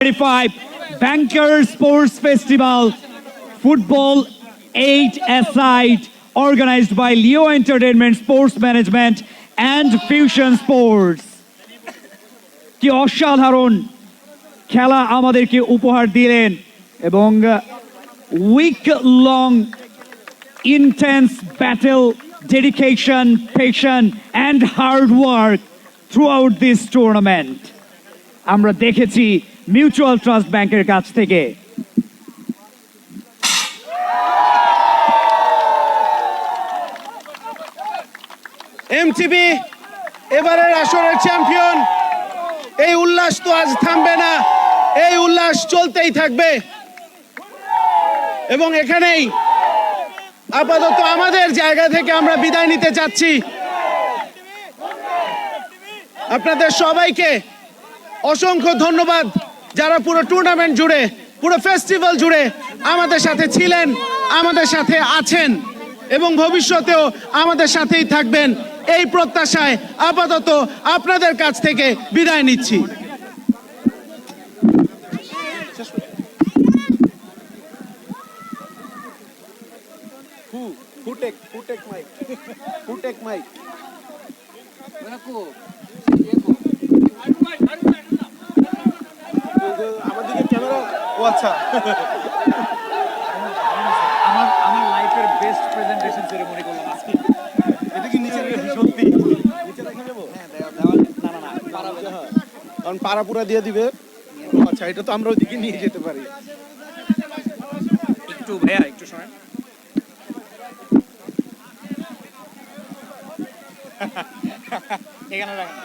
25 Banker Sports Festival Football 8-a-side organized by Leo Entertainment Sports Management and Fusion Sports. কি অসাধারণ খেলা আমাদেরকে উপহার দিলেন এবং week long intense battle, dedication, passion and hard work throughout this tournament. আমরা দেখেছি মিউচুয়াল ট্রাস্ট ব্যাংকের কাছ থেকে এমটিবি এবারের আসরের চ্যাম্পিয়ন। এই উল্লাস তো আজ থামবে না, এই উল্লাস চলতেই থাকবে এবং এখানেই আপাতত আমাদের জায়গা থেকে আমরা বিদায় নিতে চাচ্ছি। আপনাদের সবাইকে অসংখ্য ধন্যবাদ যারা পুরো টুর্নামেন্ট জুড়ে, পুরো ফেস্টিভ্যাল জুড়ে আমাদের সাথে ছিলেন, আমাদের সাথে আছেন এবং ভবিষ্যতেও আমাদের সাথেই থাকবেন। এই প্রত্যাশায় আপাতত আপনাদের কাছ থেকে বিদায় নিচ্ছি। আমাদের ক্যামেরা ও আচ্ছা আমার লাইফের বেস্ট প্রেজেন্টেশন সেরেমনি করলাম আজকে। এটা কি নিচে রেখে সত্যি নিচে রেখে দেবো? হ্যাঁ না পারাবে না, কারণ পাড়া পুরা দিয়ে দিবে। আচ্ছা, এটা তো আমরা ওইদিকে নিয়ে যেতে পারি। একটু ভাইয়া একটু সময় এখানে রাখেন।